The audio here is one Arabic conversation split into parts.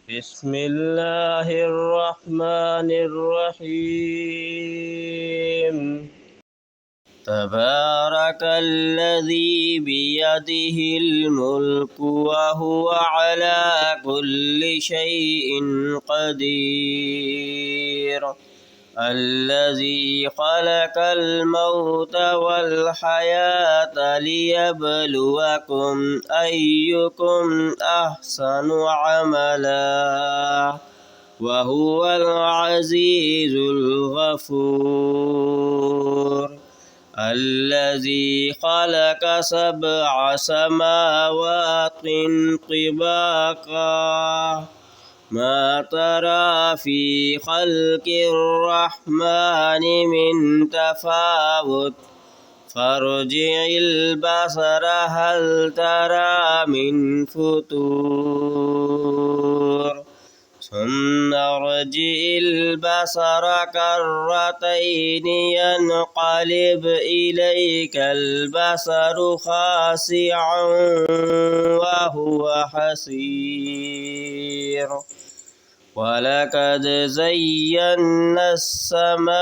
بسم الله الرحمن الرحيم. تبارك الذي بيده الملك وهو على كل شيء قدير. الذي خلق الموت والحياة ليبلوكم أيكم أحسن عملا وهو العزيز الغفور. الذي خلق 7 سماوات طباقا ما ترى في خلق الرحمن من تفاوت فارجع البصر هل ترى من فتور ثم ارجع البصر كرتين ينقلب إليك البصر خاسعا وهو حسير. ولقد زينا السماء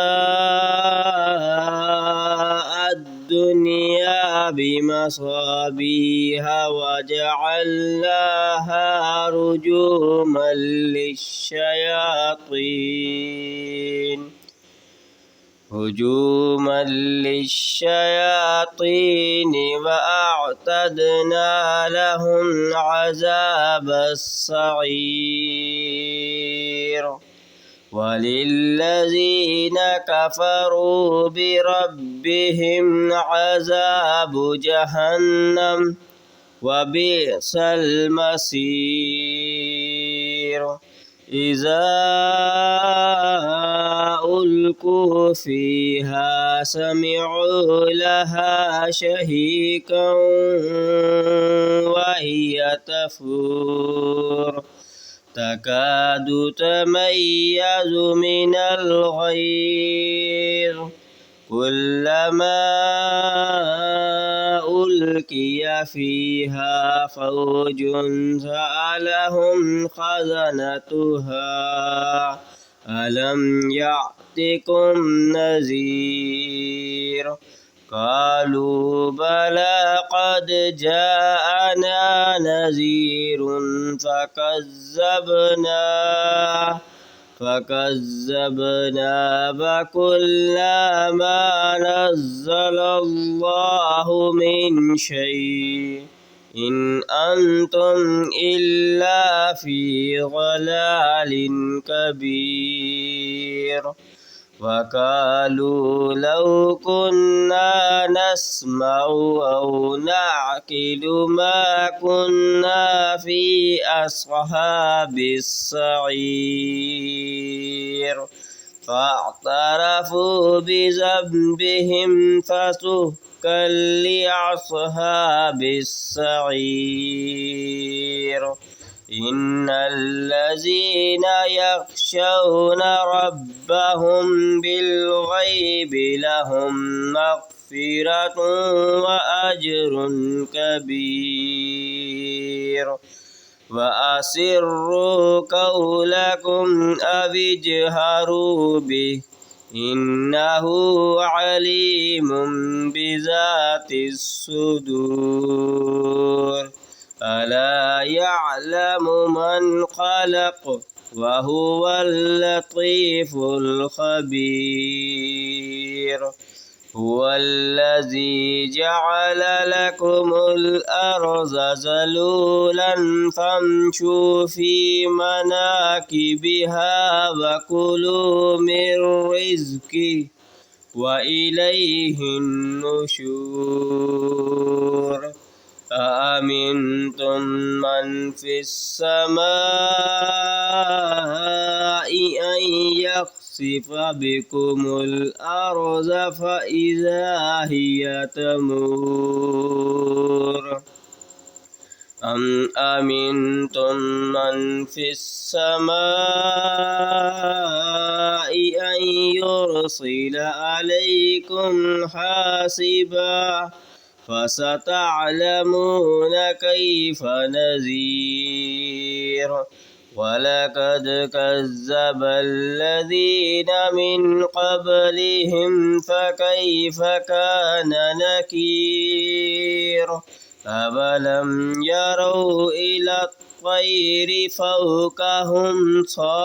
الدنيا بمصابيح وجعلناها رجوما للشياطين وأعتدنا لهم عذاب السعير. وللذين كفروا بربهم عذاب جهنم وبئس المصير. إذا ألقوا فيها سمعوا لها شهيقا وهي تفور تكاد تميز من الغيظ كلما ألقي فيها فوج سألهم خزنتها ألم يأتكم نذير قالوا بلى قد جاءنا نذير فكذبنا وقلنا ما نزل الله من شيء إن أنتم إلا في ضلال كبير. وقالوا لو كنا نسمع أو نعقل ما كنا في أصحاب السعير فاعترفوا بذنبهم فسحقا لأصحاب السعير. إن الذين يخشون ربهم بالغيب لهم مغفرة وأجر كبير. وأسروا قولكم أو اجهروا به إنه عليم بذات الصدور. ألا يعلم من خلق وهو اللطيف الخبير. هو الذي جعل لكم الأرض ذلولا فامشوا في مناكبها وكلوا من رزقه وإليه النشور. أأمنتم من في السماء أن يخسف بكم الأرض فإذا هي تمور أم أمنتم من في السماء أن يرسل عليكم حاسبا فستعلمون كيف نذير. ولقد كذب الذين من قبلهم فكيف كان نكير أولم يروا إلى الطير فوقهم صافات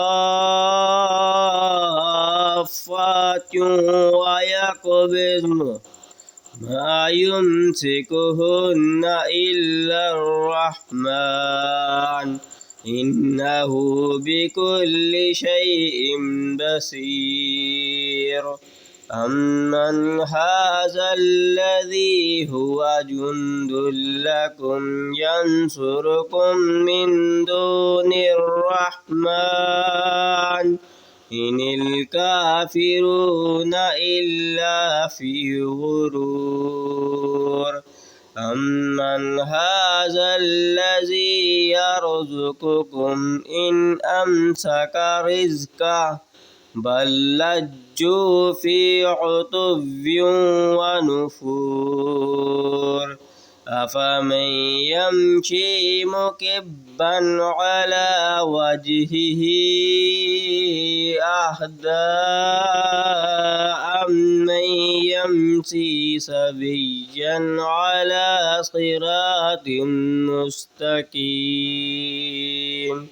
ويقبضن ما يمسكهن إلا الرحمن إنه بكل شيء بصير أمن هذا الذي هو جند لكم ينصركم من دون الرحمن إن الكافرون إلا في غرور أمن هذا الذي يرزقكم إن أمسك رزقه بل لجوا في عتو ونفور أفمن يمشي مكبا على وجهه أهدى أمن يمشي سويا على صراط مستقيم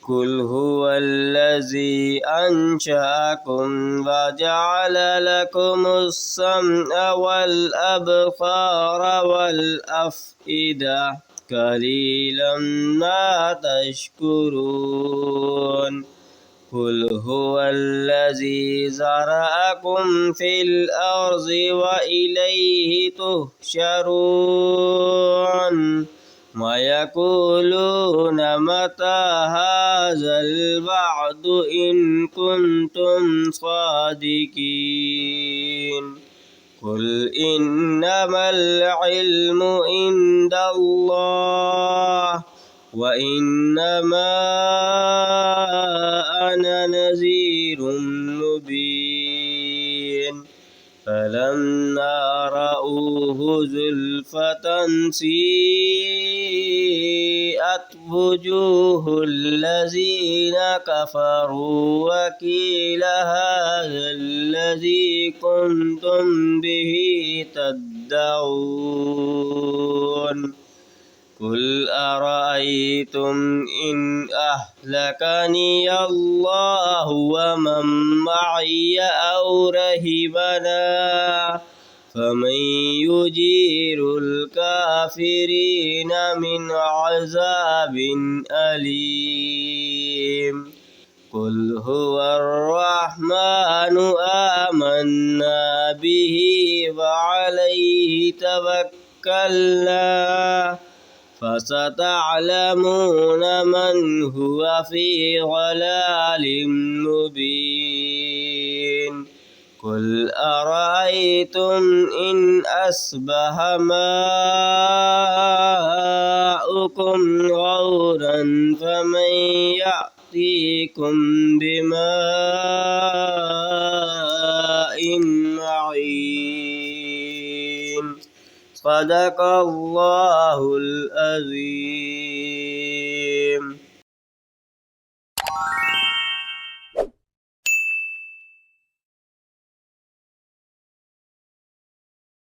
قل هو الذي أنشأكم وجعل لكم السمع والأبصار والأفئدة قليلا ما تشكرون قل هو الذي زرعكم في الأرض وإليه تحشرون ويقولون متى هذا الوعد إن كنتم صادقين قل إنما العلم عند الله وإنما أنا نذير مبين فلما رأوه زلفة سيئت وجوه الذين كفروا وقيل هذا الذي كنتم به تدعون قل أرأيتم إن أهلكني الله ومن معي أو رهبنا فمن يجير الكافرين من عذاب أليم قل هو الرحمن آمنا به وعليه توكلنا فستعلمون من هو في ضلال مبين قل أرأيتم إن أصبح ماؤكم غورا فمن يأتيكم بماء معين صدق الله العظيم.